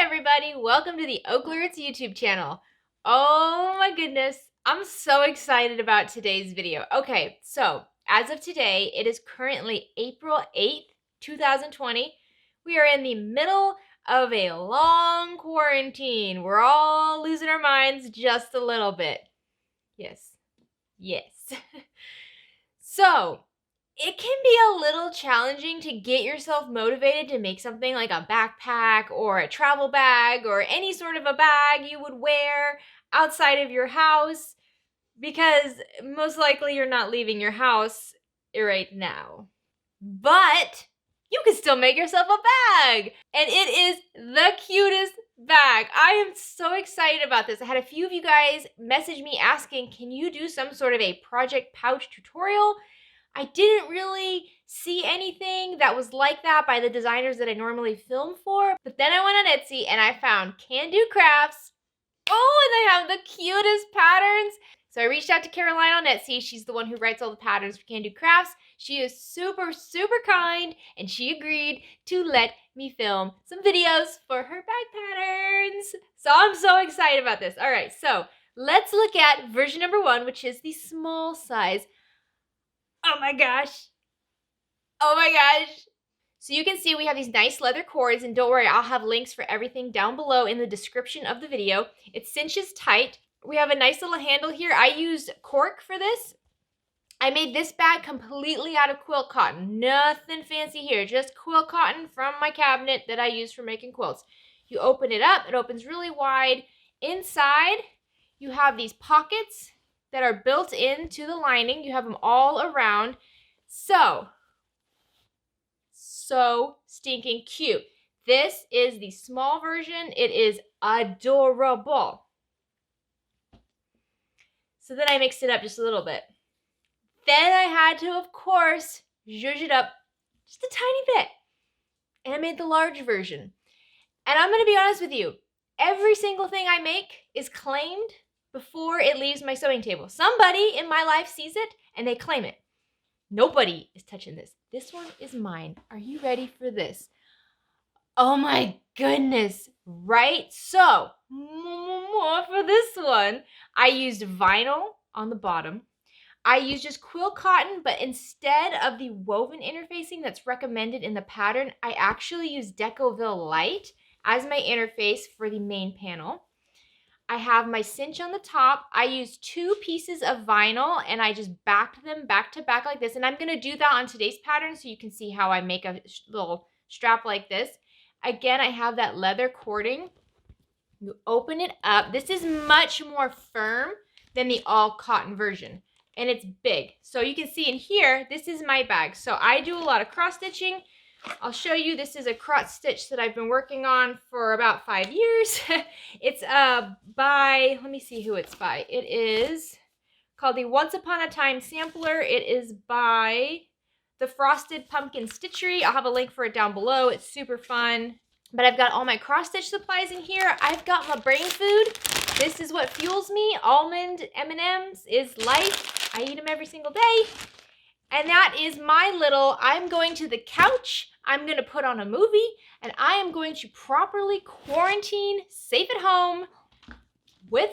everybody, welcome to the OklaRoots YouTube channel. Oh my goodness, I'm so excited about today's video. Okay, so as of today, it is currently April 8th, 2020. We are in the middle of a long quarantine. We're all losing our minds just a little bit. Yes. So, it can be a little challenging to get yourself motivated to make something like a backpack or a travel bag or any sort of a bag you would wear outside of your house because most likely you're not leaving your house right now. But you can still make yourself a bag, and it is the cutest bag. I am so excited about this. I had a few of you guys message me asking, can you do some sort of a project pouch tutorial? I didn't really see anything that was like that by the designers that I normally film for. But then I went on Etsy and I found Kandou crafts. Oh, and they have the cutest patterns. So I reached out to Caroline on Etsy. She's the one who writes all the patterns for Kandou crafts. She is super, super kind, and she agreed to let me film some videos for her bag patterns. So I'm so excited about this. All right, so let's look at version number 1, which is the small size. Oh my gosh. So you can see we have these nice leather cords, and don't worry, I'll have links for everything down below in the description of the video. It cinches tight. We have a nice little handle here. I used cork for this. I made this bag completely out of quilt cotton. Nothing fancy here, just quilt cotton from my cabinet that I use for making quilts. You open it up, it opens really wide. Inside, you have these pockets that are built into the lining. You have them all around. So stinking cute. This is the small version. It is adorable. So then I mixed it up just a little bit. Then I had to, of course, zhuzh it up just a tiny bit. And I made the large version. And I'm going to be honest with you. Every single thing I make is claimed before it leaves my sewing table. Somebody in my life sees it and they claim it. Nobody is touching this. This one is mine. Are you ready for this? Oh my goodness, right? So, for this one, I used vinyl on the bottom. I used just quilt cotton, but instead of the woven interfacing that's recommended in the pattern, I actually used Decoville Light as my interface for the main panel. I have my cinch on the top. I used 2 pieces of vinyl and I just backed them back to back like this. And I'm going to do that on today's pattern so you can see how I make a little strap like this. Again, I have that leather cording. You open it up. This is much more firm than the all cotton version. And it's big. So you can see in here, this is my bag. So I do a lot of cross stitching. I'll show you, this is a cross stitch that I've been working on for about 5 years. It's by, let me see who it's by. It is called the Once Upon a Time Sampler. It is by the Frosted Pumpkin Stitchery. I'll have a link for it down below. It's super fun. But I've got all my cross stitch supplies in here. I've got my brain food. This is what fuels me. Almond M&Ms is life. I eat them every single day. And that is my little, I'm going to the couch, I'm going to put on a movie, and I am going to properly quarantine, safe at home, with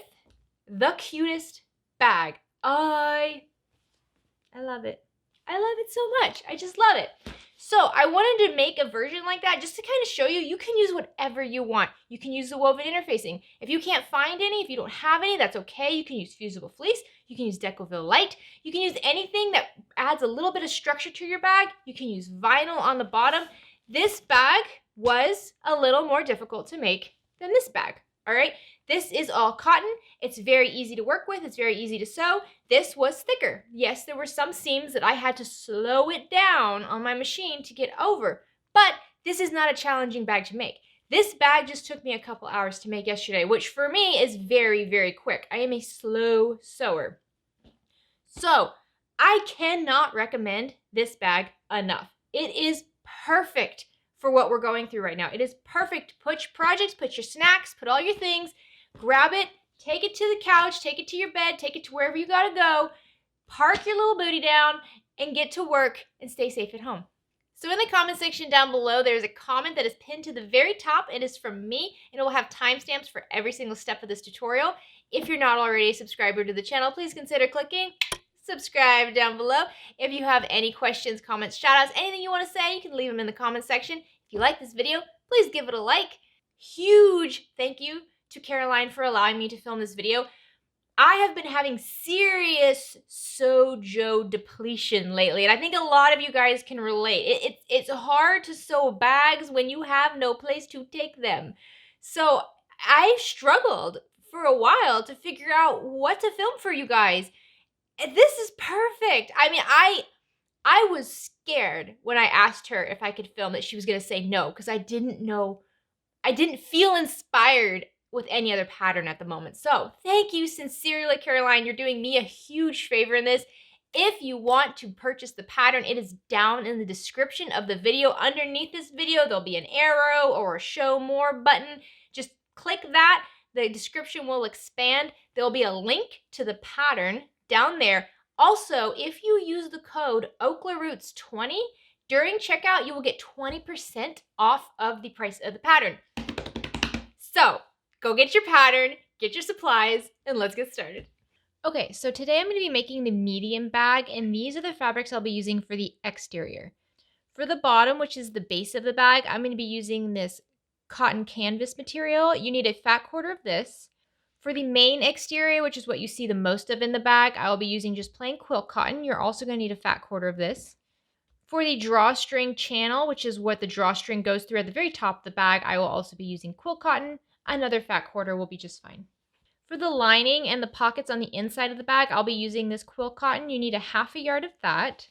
the cutest bag. I love it. I love it so much. I just love it. So I wanted to make a version like that just to kind of show you, you can use whatever you want. You can use the woven interfacing. If you can't find any, if you don't have any, that's okay. You can use fusible fleece. You can use Decoville Light. You can use anything that adds a little bit of structure to your bag. You can use vinyl on the bottom. This bag was a little more difficult to make than this bag, all right? This is all cotton. It's very easy to work with. It's very easy to sew. This was thicker. Yes, there were some seams that I had to slow it down on my machine to get over, but this is not a challenging bag to make. This bag just took me a couple hours to make yesterday, which for me is very, very quick. I am a slow sewer. So I cannot recommend this bag enough. It is perfect for what we're going through right now. It is perfect to put your projects, put your snacks, put all your things, grab it, take it to the couch, take it to your bed, take it to wherever you gotta go, park your little booty down, and get to work and stay safe at home. So in the comment section down below, there's a comment that is pinned to the very top. It is from me, and it will have timestamps for every single step of this tutorial. If you're not already a subscriber to the channel, please consider clicking subscribe down below. If you have any questions, comments, shoutouts, anything you want to say, you can leave them in the comment section. If you like this video, please give it a like. Huge thank you to Caroline for allowing me to film this video. I have been having serious sewjo depletion lately, and I think a lot of you guys can relate. It's hard to sew bags when you have no place to take them. So I struggled for a while to figure out what to film for you guys. This is perfect. I mean, I was scared when I asked her if I could film that she was going to say no, because I didn't feel inspired with any other pattern at the moment. So thank you sincerely, Caroline. You're doing me a huge favor in this. If you want to purchase the pattern, it is down in the description of the video. Underneath this video, there'll be an arrow or a show more button. Just click that. The description will expand. There'll be a link to the pattern down there. Also, if you use the code OklaRoots20 during checkout, you will get 20% off of the price of the pattern. So go get your pattern, get your supplies, and let's get started. Okay, so today I'm going to be making the medium bag, and these are the fabrics I'll be using for the exterior. For the bottom, which is the base of the bag, I'm going to be using this cotton canvas material. You need a fat quarter of this. For the main exterior, which is what you see the most of in the bag, I will be using just plain quilt cotton. You're also going to need a fat quarter of this. For the drawstring channel, which is what the drawstring goes through at the very top of the bag, I will also be using quilt cotton. Another fat quarter will be just fine. For the lining and the pockets on the inside of the bag, I'll be using this quilt cotton. You need a ½ yard of that.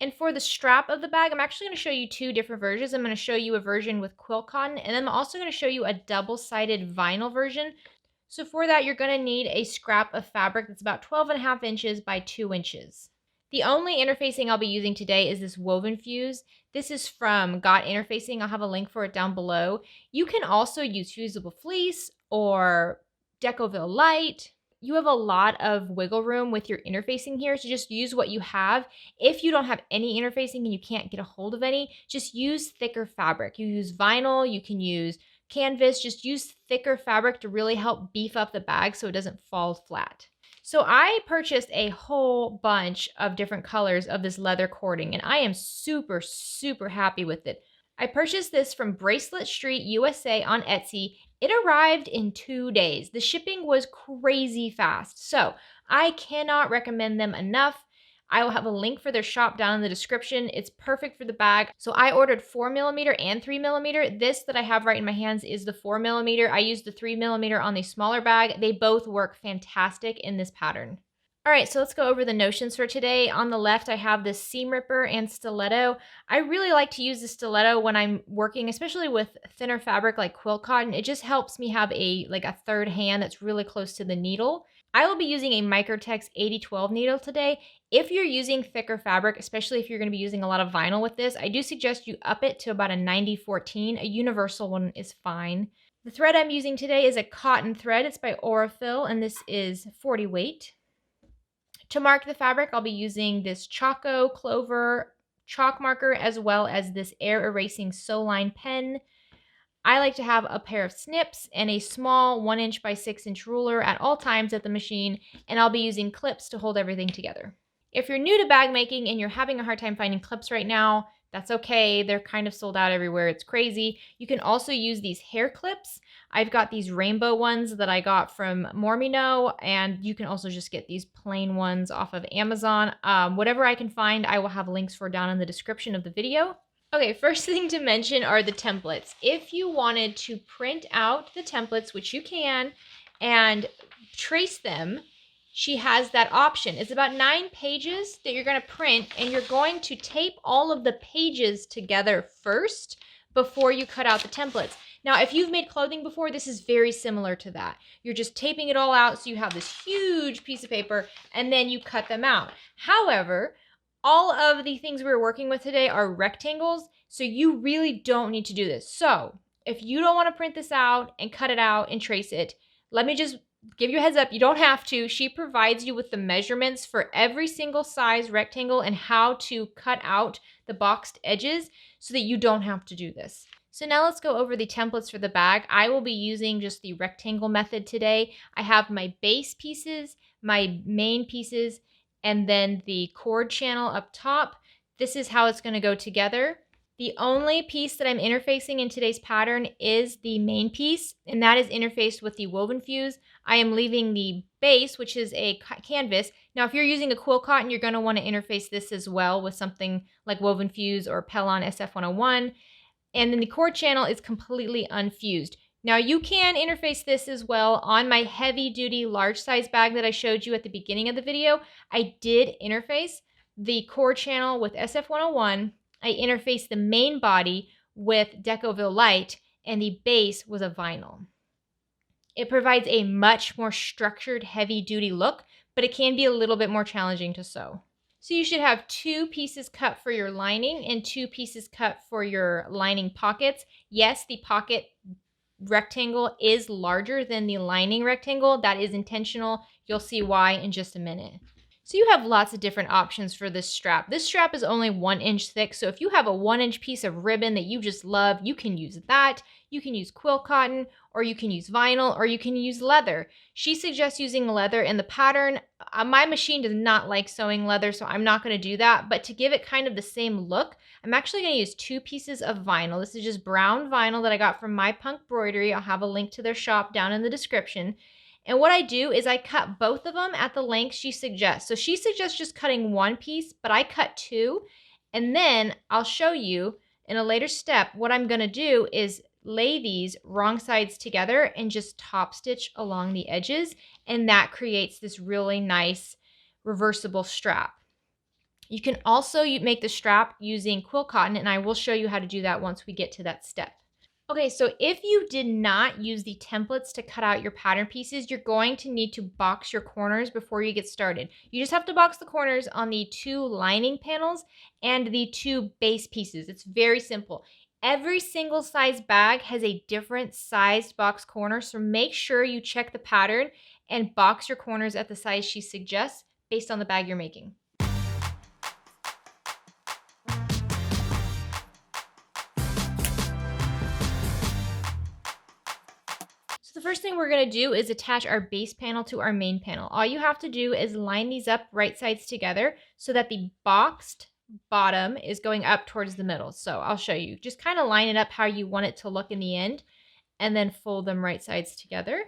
And for the strap of the bag, I'm actually going to show you two different versions. I'm going to show you a version with quilt cotton, and then I'm also going to show you a double-sided vinyl version. So for that, you're going to need a scrap of fabric that's about 12.5 inches by 2 inches. The only interfacing I'll be using today is this woven fuse. This is from Got Interfacing. I'll have a link for it down below. You can also use fusible fleece or Decoville Light. You have a lot of wiggle room with your interfacing here, so just use what you have. If you don't have any interfacing and you can't get a hold of any, just use thicker fabric. You use vinyl, you can use canvas, just use thicker fabric to really help beef up the bag so it doesn't fall flat. So I purchased a whole bunch of different colors of this leather cording, and I am super, super happy with it. I purchased this from Bracelet Street USA on Etsy. It arrived in 2 days. The shipping was crazy fast, so I cannot recommend them enough. I will have a link for their shop down in the description. It's perfect for the bag. So I ordered 4mm and 3mm. This that I have right in my hands is the 4mm. I used the 3mm on the smaller bag. They both work fantastic in this pattern. All right, so let's go over the notions for today. On the left, I have this seam ripper and stiletto. I really like to use the stiletto when I'm working, especially with thinner fabric like quilt cotton. It just helps me have a third hand that's really close to the needle. I will be using a Microtex 8012 needle today. If you're using thicker fabric, especially if you're going to be using a lot of vinyl with this, I do suggest you up it to about a 90-14. A universal one is fine. The thread I'm using today is a cotton thread. It's by Aurifil, and this is 40 weight. To mark the fabric, I'll be using this Choco Clover chalk marker as well as this air erasing sew line pen. I like to have a pair of snips and a small 1 inch by 6 inch ruler at all times at the machine, and I'll be using clips to hold everything together. If you're new to bag making and you're having a hard time finding clips right now, that's okay. They're kind of sold out everywhere. It's crazy. You can also use these hair clips. I've got these rainbow ones that I got from Mormino, and you can also just get these plain ones off of Amazon. Whatever I can find, I will have links for down in the description of the video. Okay, first thing to mention are the templates. If you wanted to print out the templates, which you can, and trace them, she has that option. It's about 9 pages that you're going to print, and you're going to tape all of the pages together first before you cut out the templates. Now, if you've made clothing before, this is very similar to that. You're just taping it all out, so you have this huge piece of paper, and then you cut them out. However, all of the things we're working with today are rectangles, so you really don't need to do this. So if you don't want to print this out and cut it out and trace it, let me just give you a heads up, you don't have to. She provides you with the measurements for every single size rectangle and how to cut out the boxed edges so that you don't have to do this. So now let's go over the templates for the bag. I will be using just the rectangle method today. I have my base pieces, my main pieces, and then the cord channel up top. This is how it's going to go together. The only piece that I'm interfacing in today's pattern is the main piece, and that is interfaced with the woven fuse. I am leaving the base, which is a canvas. Now, if you're using a quill cotton, you're going to want to interface this as well with something like woven fuse or Pellon SF101. And then the cord channel is completely unfused. Now, you can interface this as well on my heavy-duty large size bag that I showed you at the beginning of the video. I did interface the cord channel with SF101. I interfaced the main body with Decoville Light, and the base was a vinyl. It provides a much more structured, heavy-duty look, but it can be a little bit more challenging to sew. So you should have 2 pieces cut for your lining and 2 pieces cut for your lining pockets. Yes, the pocket rectangle is larger than the lining rectangle. That is intentional. You'll see why in just a minute. So you have lots of different options for this strap. This strap is only 1 inch thick, so if you have a 1 inch piece of ribbon that you just love, you can use that. You can use quill cotton, or you can use vinyl, or you can use leather. She suggests using leather in the pattern. My machine does not like sewing leather, so I'm not going to do that. But to give it kind of the same look, I'm actually going to use 2 pieces of vinyl. This is just brown vinyl that I got from My Punk Broidery. I'll have a link to their shop down in the description. And what I do is I cut both of them at the length she suggests. So she suggests just cutting 1 piece, but I cut 2. And then I'll show you in a later step what I'm going to do is lay these wrong sides together and just top stitch along the edges. And that creates this really nice reversible strap. You can also make the strap using quill cotton, and I will show you how to do that once we get to that step. Okay, so if you did not use the templates to cut out your pattern pieces, you're going to need to box your corners before you get started. You just have to box the corners on the 2 lining panels and the 2 base pieces. It's very simple. Every single size bag has a different sized box corner, so make sure you check the pattern and box your corners at the size she suggests based on the bag you're making. So the first thing we're going to do is attach our base panel to our main panel. All you have to do is line these up right sides together so that the boxed bottom is going up towards the middle. So I'll show you. Just kind of line it up how you want it to look in the end and then fold them right sides together.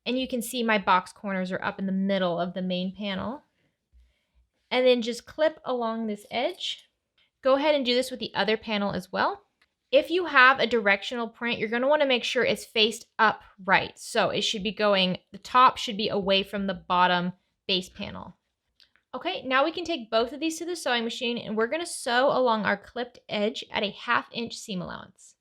And you can see my box corners are up in the middle of the main panel. And then just clip along this edge. Go ahead and do this with the other panel as well. If you have a directional print, you're going to want to make sure it's faced upright. So it should be going, the top should be away from the bottom base panel. Okay, now we can take both of these to the sewing machine and we're going to sew along our clipped edge at a 1/2 inch seam allowance.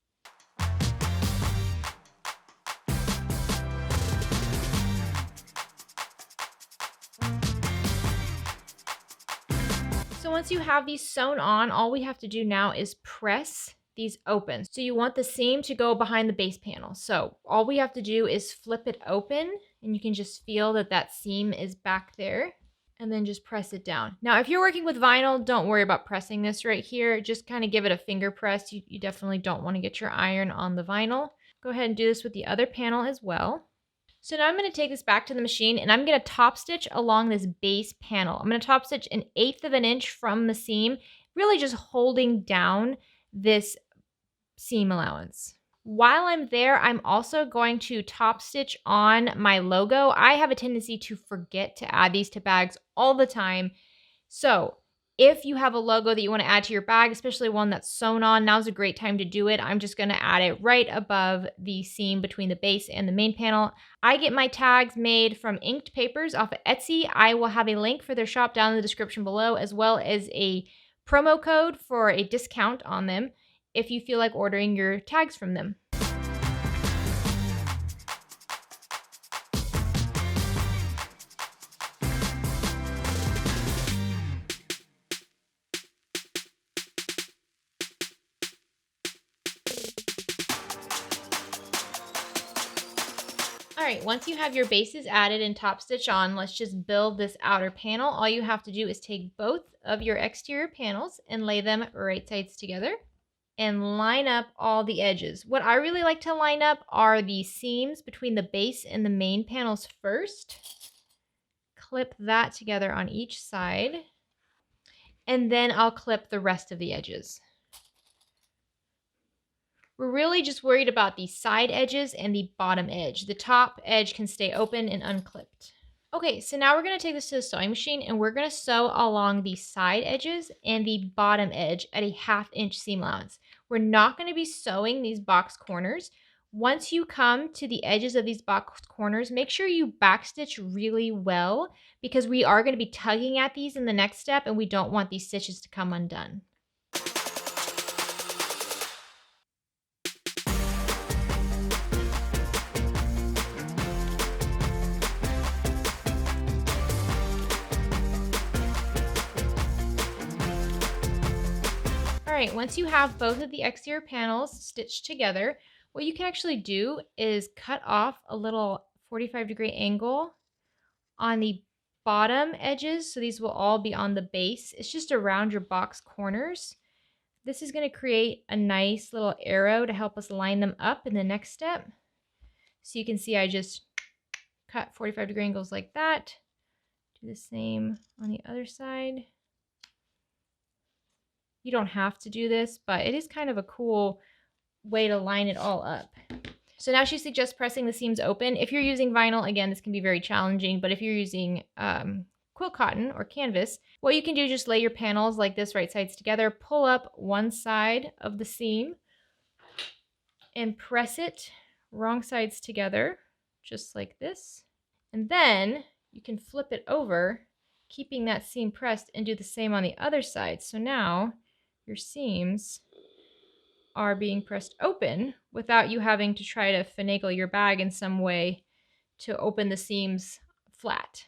So once you have these sewn on, all we have to do now is press these open. So you want the seam to go behind the base panel. So all we have to do is flip it open and you can just feel that that seam is back there and then just press it down. Now, if you're working with vinyl, don't worry about pressing this right here. Just kind of give it a finger press. You definitely don't want to get your iron on the vinyl. Go ahead and do this with the other panel as well. So now I'm going to take this back to the machine and I'm going to top stitch along this base panel. I'm going to top stitch 1/8 of an inch from the seam, really just holding down this seam allowance. While I'm there, I'm also going to top stitch on my logo. I have a tendency to forget to add these to bags all the time. So if you have a logo that you want to add to your bag, especially one that's sewn on, now's a great time to do it. I'm just going to add it right above the seam between the base and the main panel. I get my tags made from inked papers off of Etsy. I will have a link for their shop down in the description below, as well as a promo code for a discount on them if you feel like ordering your tags from them. All right, once you have your bases added and top stitch on, let's just build this outer panel. All you have to do is take both of your exterior panels and lay them right sides together and line up all the edges. What I really like to line up are the seams between the base and the main panels first. Clip that together on each side, and then I'll clip the rest of the edges. We're really just worried about the side edges and the bottom edge. The top edge can stay open and unclipped. Okay, so now we're going to take this to the sewing machine and we're going to sew along the side edges and the bottom edge at a 1/2 inch seam allowance. We're not going to be sewing these box corners. Once you come to the edges of these box corners, make sure you backstitch really well because we are going to be tugging at these in the next step and we don't want these stitches to come undone. All right, once you have both of the exterior panels stitched together, what you can actually do is cut off a little 45-degree angle on the bottom edges. So these will all be on the base. It's just around your box corners. This is going to create a nice little arrow to help us line them up in the next step. So you can see I just cut 45-degree angles like that. Do the same on the other side. You don't have to do this, but it is kind of a cool way to line it all up. So now she suggests pressing the seams open. If you're using vinyl, again, this can be very challenging, but if you're using quilt cotton or canvas, what you can do is just lay your panels like this right sides together, pull up one side of the seam and press it wrong sides together, just like this. And then you can flip it over, keeping that seam pressed, and do the same on the other side. So now your seams are being pressed open without you having to try to finagle your bag in some way to open the seams flat.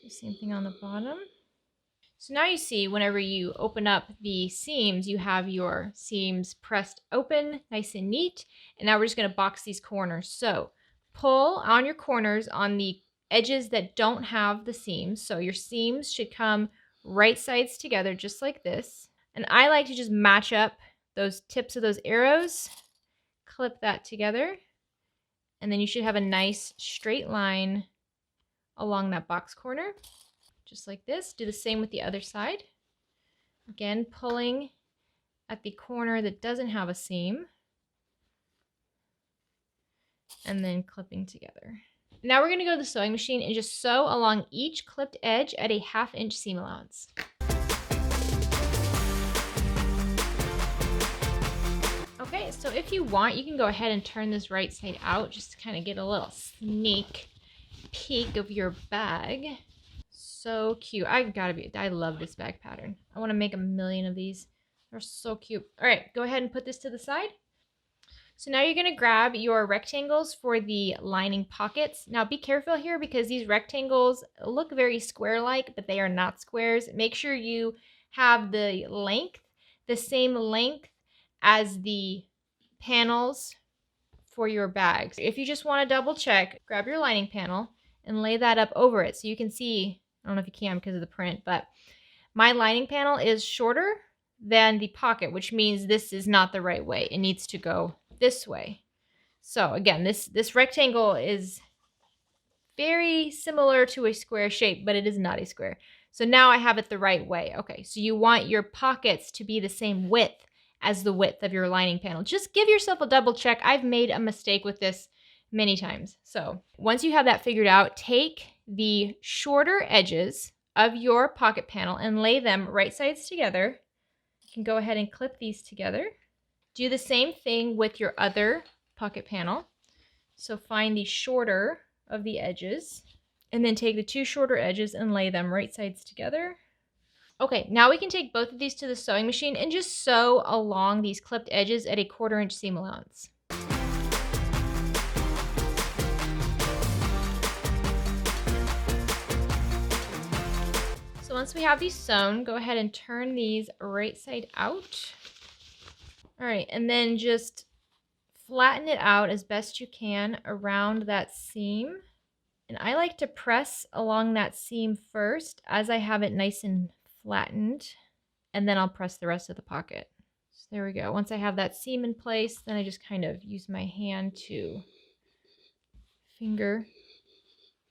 So same thing on the bottom. So now you see whenever you open up the seams, you have your seams pressed open, nice and neat. And now we're just going to box these corners. So pull on your corners on the edges that don't have the seams. So your seams should come right sides together just like this. And I like to just match up those tips of those arrows, clip that together, and then you should have a nice straight line along that box corner, just like this. Do the same with the other side. Again, pulling at the corner that doesn't have a seam, and then clipping together. Now we're going to go to the sewing machine and just sew along each clipped edge at a 1/2 inch seam allowance. Okay, so if you want, you can go ahead and turn this right side out just to kind of get a little sneak peek of your bag. So cute. I love this bag pattern. I want to make a million of these. They're so cute. All right, go ahead and put this to the side. So now you're going to grab your rectangles for the lining pockets. Now be careful here because these rectangles look very square-like, but they are not squares. Make sure you have the same length as the panels for your bags. If you just want to double check, grab your lining panel and lay that up over it so you can see. I don't know if you can because of the print, but my lining panel is shorter than the pocket, which means this is not the right way. It needs to go this way. So again, this rectangle is very similar to a square shape, but it is not a square. So now I have it the right way. Okay, so you want your pockets to be the same width as the width of your lining panel. Just give yourself a double check. I've made a mistake with this many times. So once you have that figured out, take the shorter edges of your pocket panel and lay them right sides together. You can go ahead and clip these together. Do the same thing with your other pocket panel. So find the shorter of the edges and then take the two shorter edges and lay them right sides together. Okay, now we can take both of these to the sewing machine and just sew along these clipped edges at a 1/4 inch seam allowance. So once we have these sewn, go ahead and turn these right side out. All right, and then just flatten it out as best you can around that seam. And I like to press along that seam first as I have it nice and flattened, and then I'll press the rest of the pocket. So there we go. Once I have that seam in place, then I just kind of use my hand to finger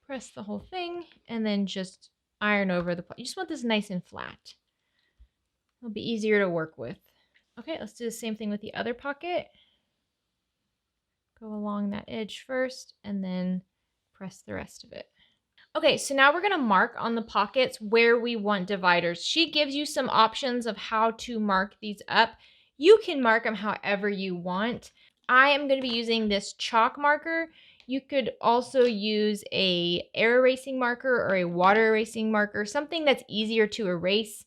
press the whole thing and then just iron over the pocket. You just want this nice and flat. It'll be easier to work with. Okay, let's do the same thing with the other pocket. Go along that edge first and then press the rest of it. Okay, so now we're going to mark on the pockets where we want dividers. She gives you some options of how to mark these up. You can mark them however you want. I am going to be using this chalk marker. You could also use a air erasing marker or a water erasing marker, something that's easier to erase.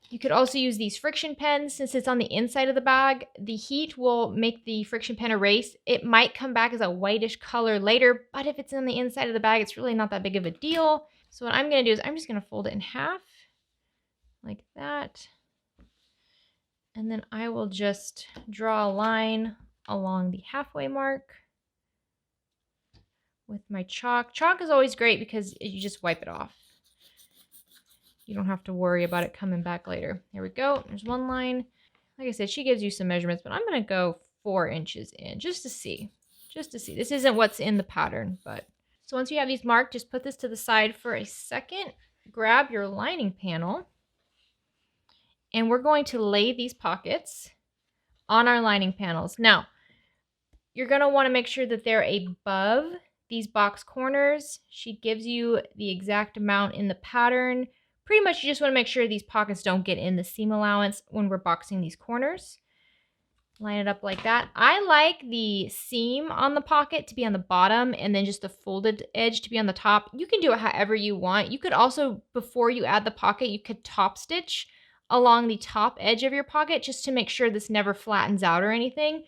You could also use these friction pens. Since it's on the inside of the bag, the heat will make the friction pen erase. It might come back as a whitish color later, but if it's on the inside of the bag, it's really not that big of a deal. So what I'm going to do is I'm just going to fold it in half like that. And then I will just draw a line along the halfway mark with my chalk. Chalk is always great because you just wipe it off. You don't have to worry about it coming back later. There we go. There's one line. Like I said, she gives you some measurements, but I'm going to go 4 inches in just to see. Just to see. This isn't what's in the pattern, but. So once you have these marked, just put this to the side for a second. Grab your lining panel. And we're going to lay these pockets on our lining panels. Now, you're going to want to make sure that they're above these box corners. She gives you the exact amount in the pattern. Pretty much you just want to make sure these pockets don't get in the seam allowance when we're boxing these corners. Line it up like that. I like the seam on the pocket to be on the bottom and then just the folded edge to be on the top. You can do it however you want. You could also, before you add the pocket, you could top stitch along the top edge of your pocket just to make sure this never flattens out or anything.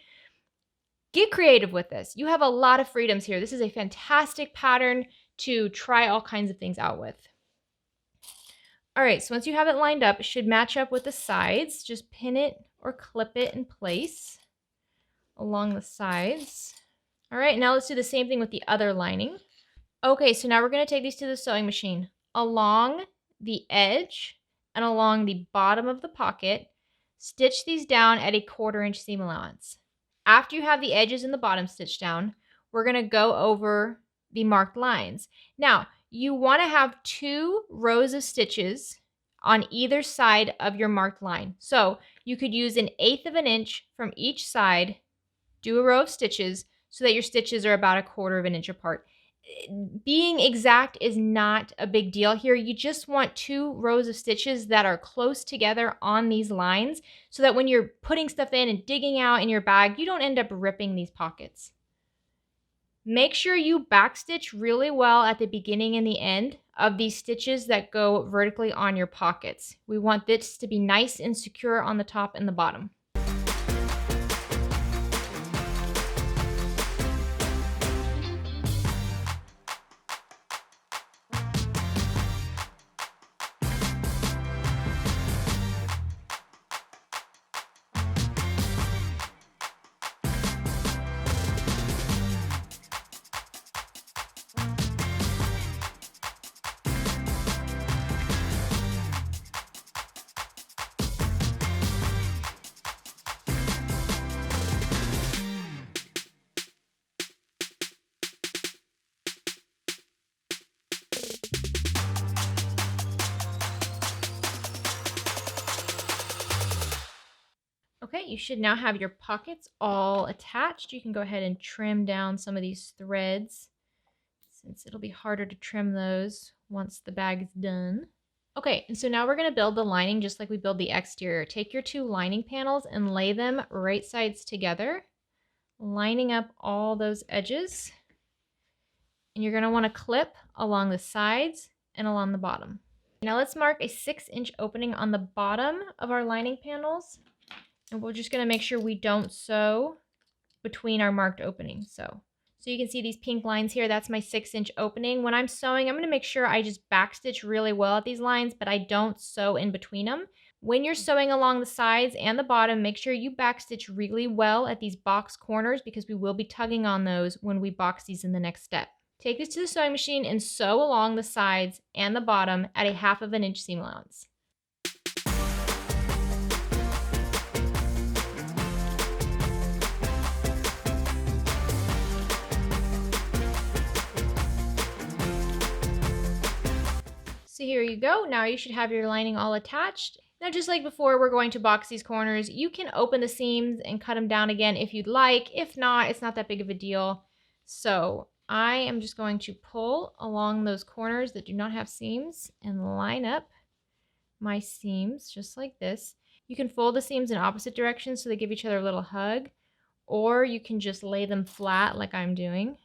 Get creative with this. You have a lot of freedoms here. This is a fantastic pattern to try all kinds of things out with. All right, so once you have it lined up, it should match up with the sides. Just pin it or clip it in place along the sides. All right, now let's do the same thing with the other lining. Okay, so now we're going to take these to the sewing machine. Along the edge and along the bottom of the pocket, stitch these down at a 1/4 inch seam allowance. After you have the edges and the bottom stitched down, we're going to go over the marked lines. Now, you want to have 2 rows of stitches on either side of your marked line. So you could use 1/8 of an inch from each side, do a row of stitches so that your stitches are about 1/4 of an inch apart. Being exact is not a big deal here. You just want 2 rows of stitches that are close together on these lines so that when you're putting stuff in and digging out in your bag, you don't end up ripping these pockets. Make sure you backstitch really well at the beginning and the end of these stitches that go vertically on your pockets. We want this to be nice and secure on the top and the bottom. Okay, you should now have your pockets all attached. You can go ahead and trim down some of these threads since it'll be harder to trim those once the bag is done. Okay, and so now we're going to build the lining just like we build the exterior. Take your 2 lining panels and lay them right sides together, lining up all those edges. And you're going to want to clip along the sides and along the bottom. Now let's mark a 6-inch opening on the bottom of our lining panels. And we're just going to make sure we don't sew between our marked openings. So you can see these pink lines here. That's my 6-inch opening. When I'm sewing, I'm going to make sure I just backstitch really well at these lines, but I don't sew in between them. When you're sewing along the sides and the bottom, make sure you backstitch really well at these box corners because we will be tugging on those when we box these in the next step. Take this to the sewing machine and sew along the sides and the bottom at a 1/2 inch seam allowance. So here you go. Now you should have your lining all attached. Now, just like before, we're going to box these corners. You can open the seams and cut them down again if you'd like. If not, it's not that big of a deal. So I am just going to pull along those corners that do not have seams and line up my seams just like this. You can fold the seams in opposite directions so they give each other a little hug, or you can just lay them flat like I'm doing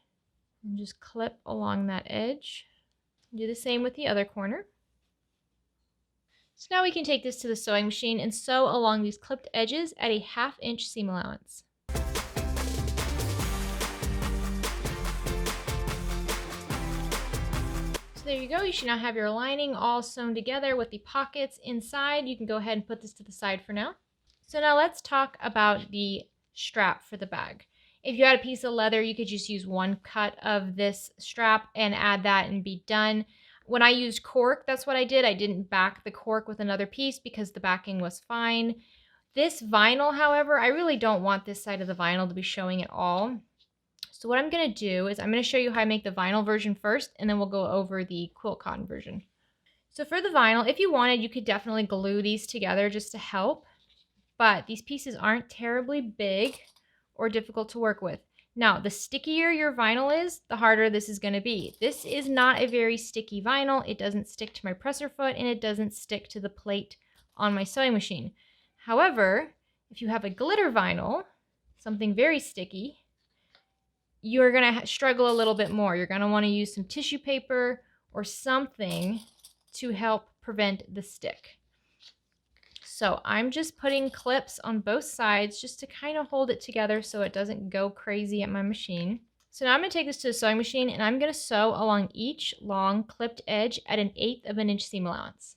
and just clip along that edge. Do the same with the other corner. So now we can take this to the sewing machine and sew along these clipped edges at a 1/2 inch seam allowance. So there you go. You should now have your lining all sewn together with the pockets inside. You can go ahead and put this to the side for now. So now let's talk about the strap for the bag. If you had a piece of leather, you could just use one cut of this strap and add that and be done. When I used cork, that's what I did. I didn't back the cork with another piece because the backing was fine. This vinyl, however, I really don't want this side of the vinyl to be showing at all. So what I'm going to do is I'm going to show you how I make the vinyl version first, and then we'll go over the quilt cotton version. So for the vinyl, if you wanted, you could definitely glue these together just to help. But these pieces aren't terribly big or difficult to work with. Now, the stickier your vinyl is, the harder this is going to be. This is not a very sticky vinyl. It doesn't stick to my presser foot, and it doesn't stick to the plate on my sewing machine. However, if you have a glitter vinyl, something very sticky, you're going to struggle a little bit more. You're going to want to use some tissue paper or something to help prevent the stick. So I'm just putting clips on both sides just to kind of hold it together so it doesn't go crazy at my machine. So now I'm going to take this to the sewing machine and I'm going to sew along each long clipped edge at an 1/8 inch seam allowance.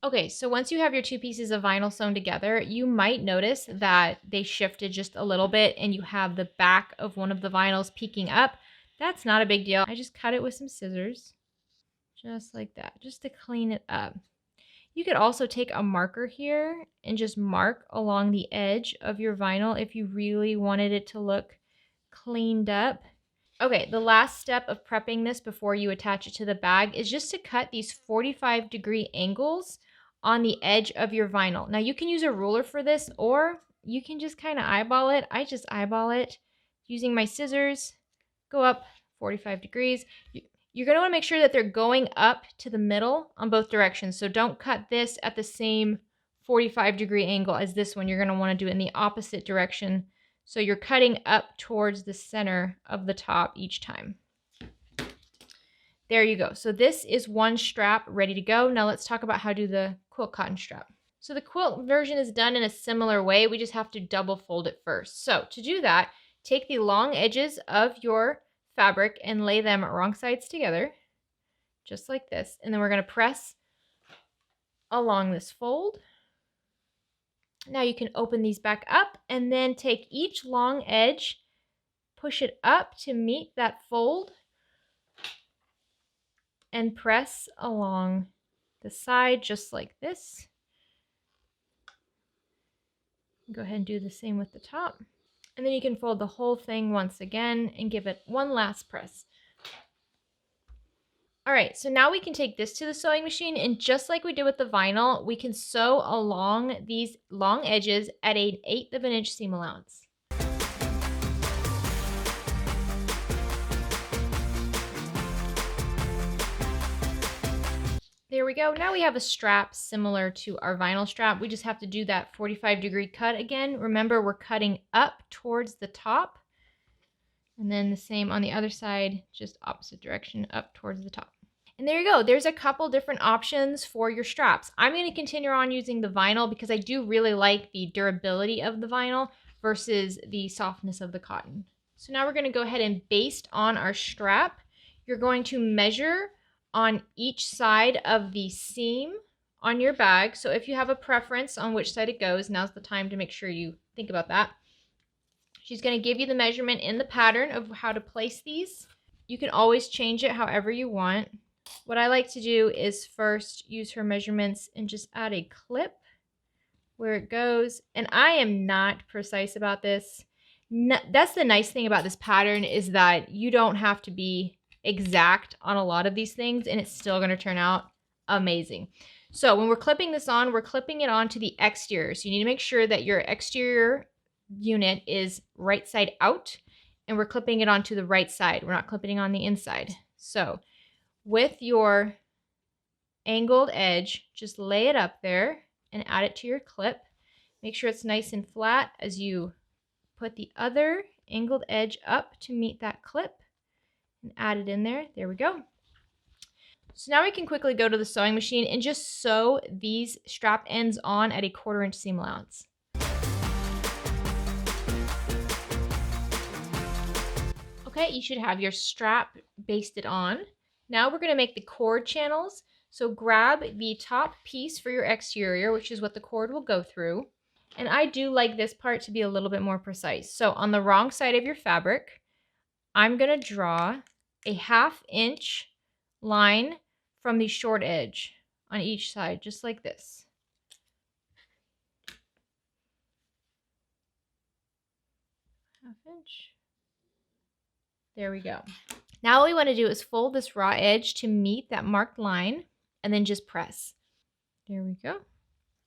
Okay, so once you have your two pieces of vinyl sewn together, you might notice that they shifted just a little bit and you have the back of one of the vinyls peeking up. That's not a big deal. I just cut it with some scissors, just like that, just to clean it up. You could also take a marker here and just mark along the edge of your vinyl if you really wanted it to look cleaned up. Okay, the last step of prepping this before you attach it to the bag is just to cut these 45-degree angles on the edge of your vinyl. Now you can use a ruler for this, or you can just kind of eyeball it. I just eyeball it using my scissors. Go up 45 degrees. You're going to want to make sure that they're going up to the middle on both directions. So don't cut this at the same 45-degree angle as this one. You're going to want to do it in the opposite direction. So you're cutting up towards the center of the top each time. There you go. So this is one strap ready to go. Now let's talk about how to do the quilt cotton strap. So the quilt version is done in a similar way. We just have to double fold it first. So to do that, take the long edges of your fabric and lay them wrong sides together, just like this. And then we're going to press along this fold. Now you can open these back up and then take each long edge, push it up to meet that fold, and press along the side just like this. Go ahead and do the same with the top. And then you can fold the whole thing once again and give it one last press. All right, so now we can take this to the sewing machine, and just like we did with the vinyl, we can sew along these long edges at an 1/8 inch seam allowance. There we go. Now we have a strap similar to our vinyl strap. We just have to do that 45-degree cut again. Remember, we're cutting up towards the top. And then the same on the other side, just opposite direction, up towards the top. And there you go. There's a couple different options for your straps. I'm going to continue on using the vinyl because I do really like the durability of the vinyl versus the softness of the cotton. So now we're going to go ahead and baste on our strap. You're going to measure on each side of the seam on your bag. So if you have a preference on which side it goes, now's the time to make sure you think about that. She's going to give you the measurement in the pattern of how to place these. You can always change it however you want. What I like to do is first use her measurements and just add a clip where it goes. And I am not precise about this. That's the nice thing about this pattern, is that you don't have to be exact on a lot of these things and it's still going to turn out amazing. So when we're clipping this on, we're clipping it onto the exterior. So you need to make sure that your exterior unit is right side out, and we're clipping it onto the right side. We're not clipping on the inside. So with your angled edge, just lay it up there and add it to your clip. Make sure it's nice and flat as you put the other angled edge up to meet that clip and add it in there. There we go. So now we can quickly go to the sewing machine and just sew these strap ends on at a 1/4 inch seam allowance. Okay, you should have your strap basted on. Now we're going to make the cord channels. So grab the top piece for your exterior, which is what the cord will go through. And I do like this part to be a little bit more precise. So on the wrong side of your fabric, I'm going to draw a 1/2 inch line from the short edge on each side, just like this. Half inch. There we go. Now what we want to do is fold this raw edge to meet that marked line and then just press. There we go.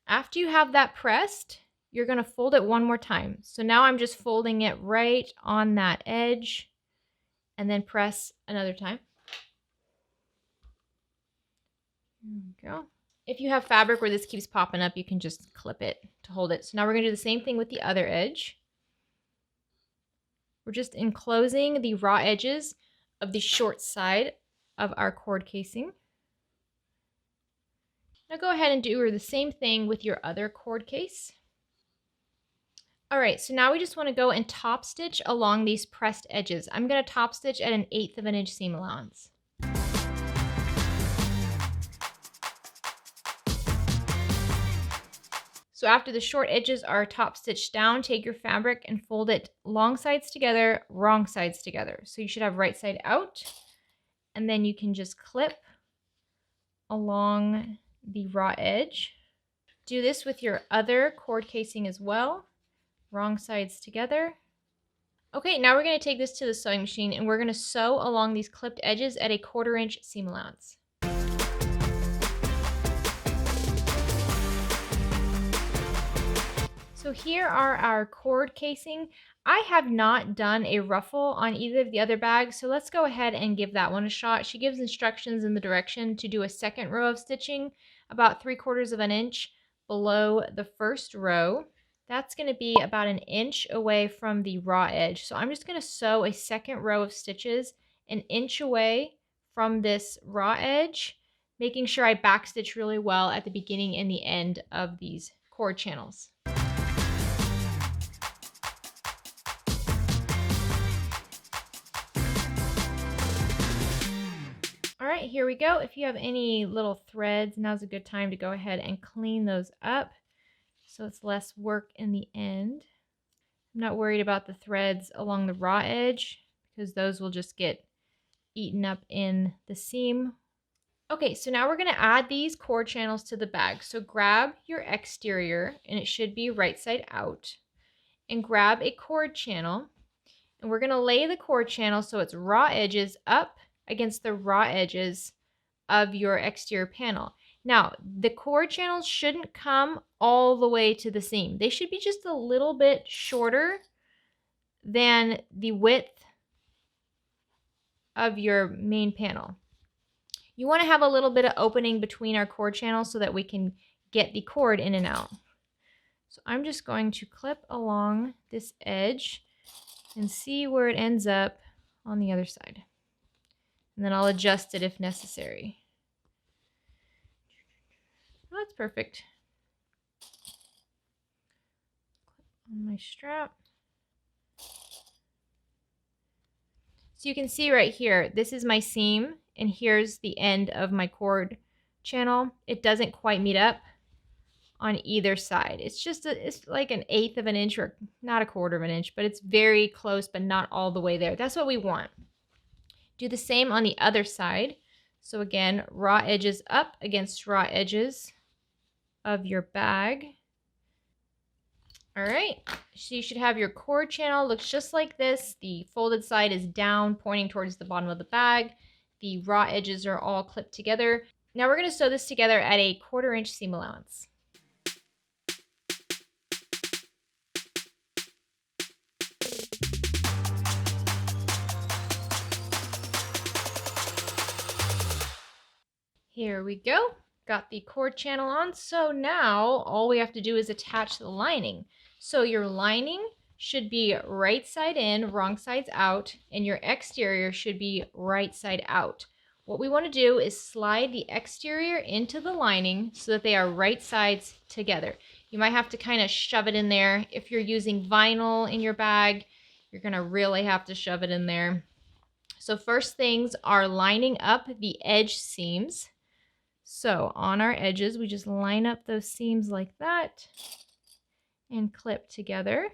After you have that pressed, you're going to fold it one more time. So now I'm just folding it right on that edge and then press another time. There we go. If you have fabric where this keeps popping up, you can just clip it to hold it. So now we're going to do the same thing with the other edge. We're just enclosing the raw edges of the short side of our cord casing. Now go ahead and do the same thing with your other cord case. All right, so now we just want to go and top stitch along these pressed edges. I'm going to top stitch at an 1/8 of an inch seam allowance. So after the short edges are top stitched down, take your fabric and fold it long sides together, wrong sides together. So you should have right side out, and then you can just clip along the raw edge. Do this with your other cord casing as well, wrong sides together. Okay, now we're going to take this to the sewing machine and we're going to sew along these clipped edges at a 1/4 inch seam allowance. So here are our cord casing. I have not done a ruffle on either of the other bags, so let's go ahead and give that one a shot. She gives instructions in the direction to do a second row of stitching about 3/4 of an inch below the first row. That's going to be about an inch away from the raw edge. So I'm just going to sew a second row of stitches an inch away from this raw edge, making sure I backstitch really well at the beginning and the end of these cord channels. All right, here we go. If you have any little threads, now's a good time to go ahead and clean those up so it's less work in the end. I'm not worried about the threads along the raw edge because those will just get eaten up in the seam. Okay, so now we're going to add these cord channels to the bag. So grab your exterior, and it should be right side out, and grab a cord channel, and we're going to lay the cord channel so it's raw edges up against the raw edges of your exterior panel. Now, the cord channels shouldn't come all the way to the seam. They should be just a little bit shorter than the width of your main panel. You want to have a little bit of opening between our cord channels so that we can get the cord in and out. So I'm just going to clip along this edge and see where it ends up on the other side. And then I'll adjust it if necessary. Oh, that's perfect. Clip on my strap. So you can see right here, this is my seam, and here's the end of my cord channel. It doesn't quite meet up on either side. It's just it's like 1/8 of an inch, or not 1/4 of an inch, but it's very close, but not all the way there. That's what we want. Do the same on the other side. So again, raw edges up against raw edges of your bag. All right, so you should have your cord channel looks just like this. The folded side is down, pointing towards the bottom of the bag. The raw edges are all clipped together. Now we're gonna sew this together at a 1/4 inch seam allowance. Here we go. Got the cord channel on. So now all we have to do is attach the lining. So your lining should be right side in, wrong sides out, and your exterior should be right side out. What we want to do is slide the exterior into the lining so that they are right sides together. You might have to kind of shove it in there. If you're using vinyl in your bag, you're going to really have to shove it in there. So first things are lining up the edge seams. So on our edges, we just line up those seams like that and clip together.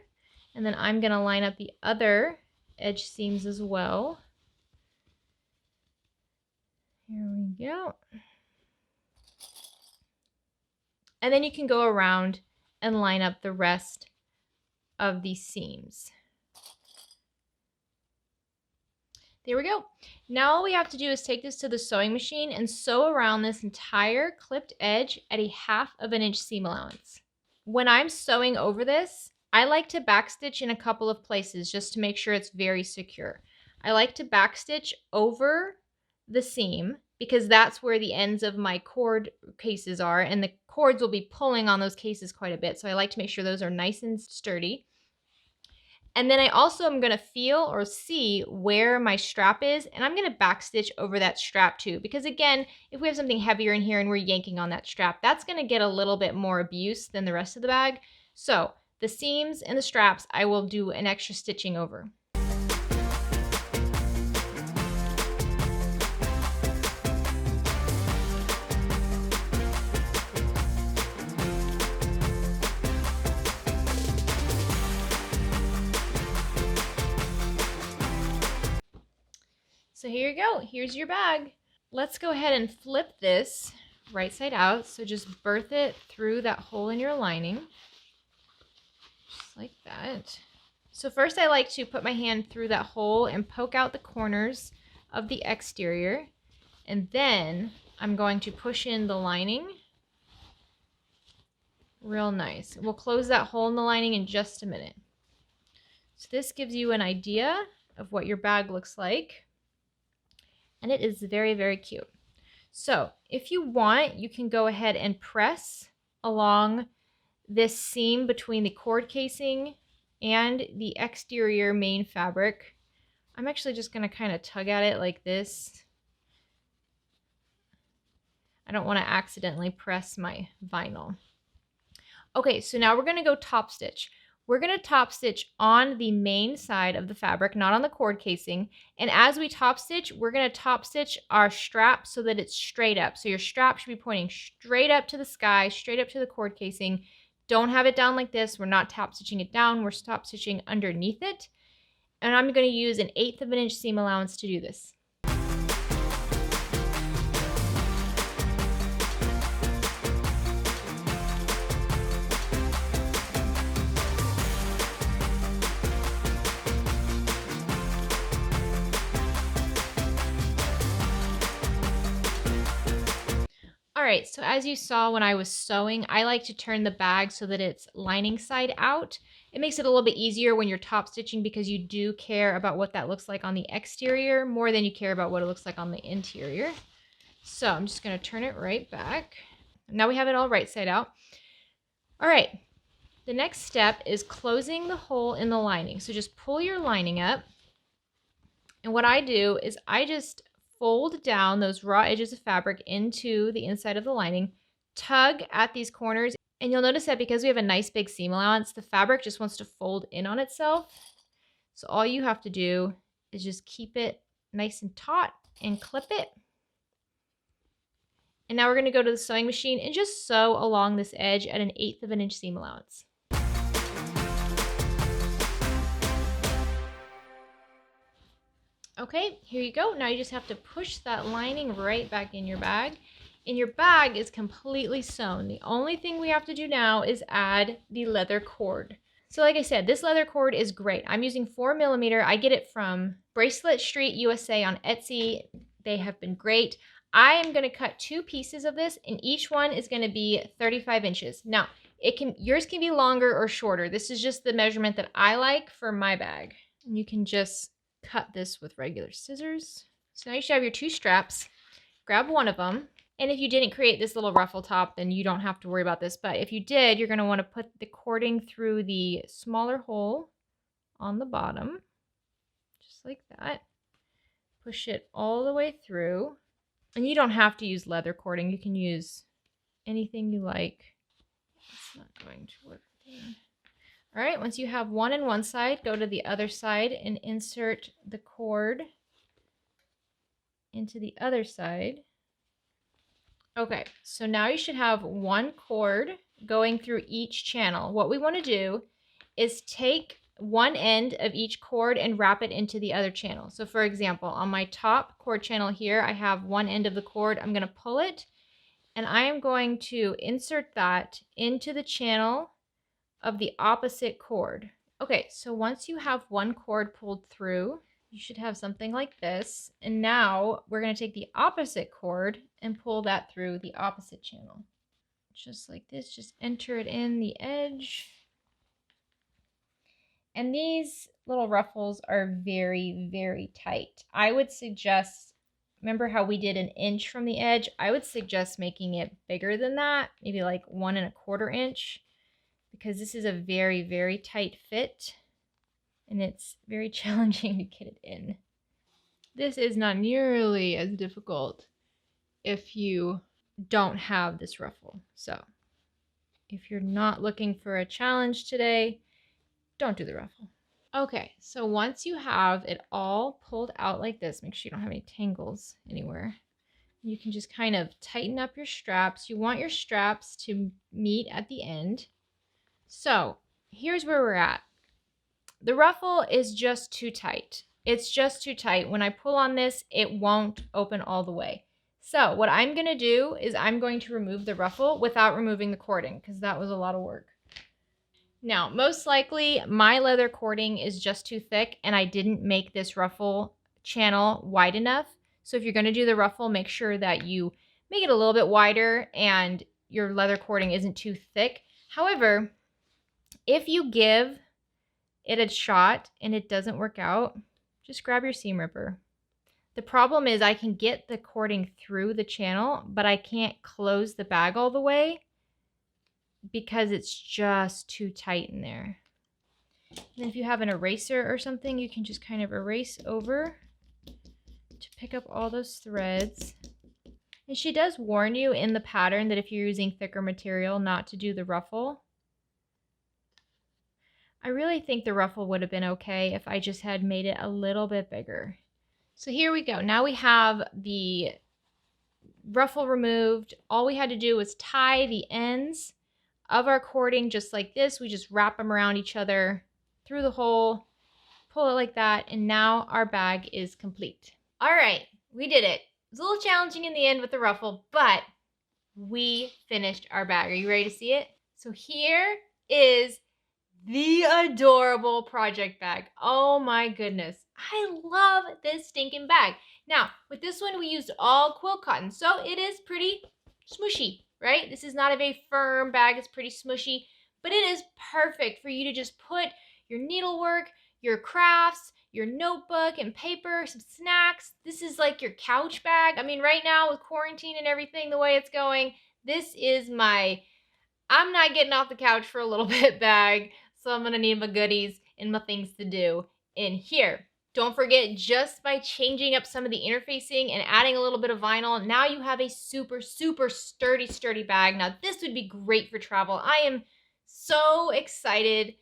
And then I'm going to line up the other edge seams as well. Here we go. And then you can go around and line up the rest of these seams. There we go. Now all we have to do is take this to the sewing machine and sew around this entire clipped edge at a 1/2 of an inch seam allowance. When I'm sewing over this, I like to backstitch in a couple of places just to make sure it's very secure. I like to backstitch over the seam because that's where the ends of my cord cases are, and the cords will be pulling on those cases quite a bit. So I like to make sure those are nice and sturdy. And then I also am going to feel or see where my strap is, and I'm going to backstitch over that strap too. Because again, if we have something heavier in here and we're yanking on that strap, that's going to get a little bit more abuse than the rest of the bag. So the seams and the straps, I will do an extra stitching over. So here you go, here's your bag. Let's go ahead and flip this right side out. So just birth it through that hole in your lining, just like that. So first I like to put my hand through that hole and poke out the corners of the exterior. And then I'm going to push in the lining. Real nice. We'll close that hole in the lining in just a minute. So this gives you an idea of what your bag looks like. And it is very, very cute. So if you want, you can go ahead and press along this seam between the cord casing and the exterior main fabric. I'm actually just going to kind of tug at it like this. I don't want to accidentally press my vinyl. Okay, so now we're going to go top stitch. We're going to top stitch on the main side of the fabric, not on the cord casing. And as we top stitch, we're going to top stitch our strap so that it's straight up. So your strap should be pointing straight up to the sky, straight up to the cord casing. Don't have it down like this. We're not top stitching it down. We're top stitching underneath it. And I'm going to use an 1/8 of an inch seam allowance to do this. All right, so as you saw when I was sewing, I like to turn the bag so that it's lining side out. It makes it a little bit easier when you're top stitching because you do care about what that looks like on the exterior more than you care about what it looks like on the interior. So I'm just going to turn it right back. Now we have it all right side out. All right, the next step is closing the hole in the lining. So just pull your lining up. And what I do is I just fold down those raw edges of fabric into the inside of the lining, tug at these corners, and you'll notice that because we have a nice big seam allowance, the fabric just wants to fold in on itself. So all you have to do is just keep it nice and taut and clip it. And now we're going to go to the sewing machine and just sew along this edge at 1/8 of an inch seam allowance. Okay, here you go. Now you just have to push that lining right back in your bag. And your bag is completely sewn. The only thing we have to do now is add the leather cord. So like I said, this leather cord is great. I'm using 4mm. I get it from Bracelet Street USA on Etsy. They have been great. I am going to cut 2 pieces of this, and each one is going to be 35 inches. Now, yours can be longer or shorter. This is just the measurement that I like for my bag. And you can just cut this with regular scissors. So now you should have your 2 straps. Grab one of them. And if you didn't create this little ruffle top, then you don't have to worry about this. But if you did, you're going to want to put the cording through the smaller hole on the bottom. Just like that. Push it all the way through. And you don't have to use leather cording. You can use anything you like. It's not going to work. All right, once you have one on one side, go to the other side and insert the cord into the other side. Okay, so now you should have one cord going through each channel. What we want to do is take one end of each cord and wrap it into the other channel. So for example, on my top cord channel here, I have one end of the cord. I'm going to pull it, and I am going to insert that into the channel of the opposite cord. Okay, so once you have one cord pulled through, you should have something like this. And now we're going to take the opposite cord and pull that through the opposite channel. Just like this, just enter it in the edge. And these little ruffles are very, very tight. I would suggest, remember how we did 1 inch from the edge? I would suggest making it bigger than that, maybe like 1 1/4 inch, because this is a very, very tight fit. And it's very challenging to get it in. This is not nearly as difficult if you don't have this ruffle. So if you're not looking for a challenge today, don't do the ruffle. Okay, so once you have it all pulled out like this, make sure you don't have any tangles anywhere. You can just kind of tighten up your straps. You want your straps to meet at the end. So here's where we're at. The ruffle is just too tight. It's just too tight. When I pull on this, it won't open all the way. So what I'm going to do is I'm going to remove the ruffle without removing the cording, because that was a lot of work. Now, most likely my leather cording is just too thick and I didn't make this ruffle channel wide enough. So if you're going to do the ruffle, make sure that you make it a little bit wider and your leather cording isn't too thick. However, if you give it a shot and it doesn't work out, just grab your seam ripper. The problem is I can get the cording through the channel, but I can't close the bag all the way because it's just too tight in there. And if you have an eraser or something, you can just kind of erase over to pick up all those threads. And she does warn you in the pattern that if you're using thicker material, not to do the ruffle. I really think the ruffle would have been okay if I just had made it a little bit bigger. So here we go. Now we have the ruffle removed. All we had to do was tie the ends of our cording just like this. We just wrap them around each other through the hole, pull it like that, and now our bag is complete. All right, we did it. It was a little challenging in the end with the ruffle, but we finished our bag. Are you ready to see it? So here is the adorable project bag. Oh my goodness. I love this stinking bag. Now, with this one, we used all quilt cotton, so it is pretty smushy, right? This is not a very firm bag. It's pretty smushy, but it is perfect for you to just put your needlework, your crafts, your notebook and paper, some snacks. This is like your couch bag. I mean, right now with quarantine and everything, the way it's going, this is my, I'm not getting off the couch for a little bit bag. So I'm going to need my goodies and my things to do in here. Don't forget, just by changing up some of the interfacing and adding a little bit of vinyl, now you have a super, super sturdy bag. Now, this would be great for travel. I am so excited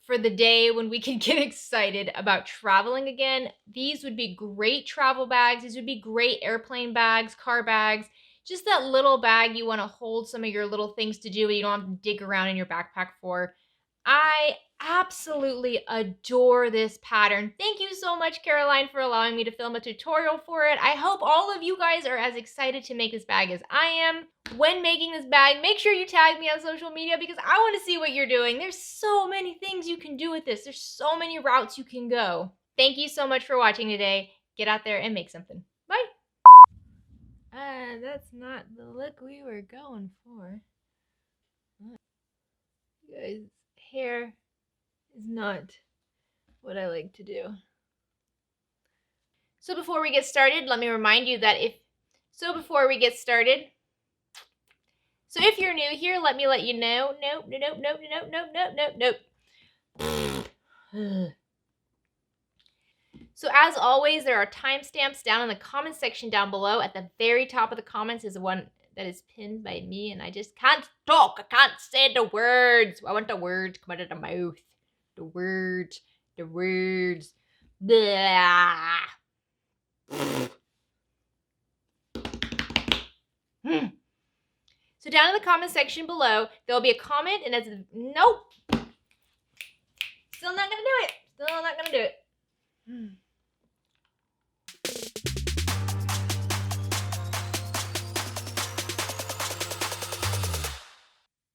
for the day when we can get excited about traveling again. These would be great travel bags. These would be great airplane bags, car bags, just that little bag you want to hold some of your little things to do and you don't have to dig around in your backpack for. I absolutely adore this pattern. Thank you so much, Caroline, for allowing me to film a tutorial for it. I hope all of you guys are as excited to make this bag as I am. When making this bag, make sure you tag me on social media because I want to see what you're doing. There's so many things you can do with this. There's so many routes you can go. Thank you so much for watching today. Get out there and make something. Bye. That's not the look we were going for. You guys, hair is not what I like to do. So before we get started, let me remind you that if you're new here, let you know. Nope. So as always, there are timestamps down in the comment section down below. At the very top of the comments is one that is pinned by me, and I just can't talk. I can't say the words. I want the words come out of the mouth. The words. Blah. So down in the comment section below, there'll be a comment, and it's nope. Still not gonna do it.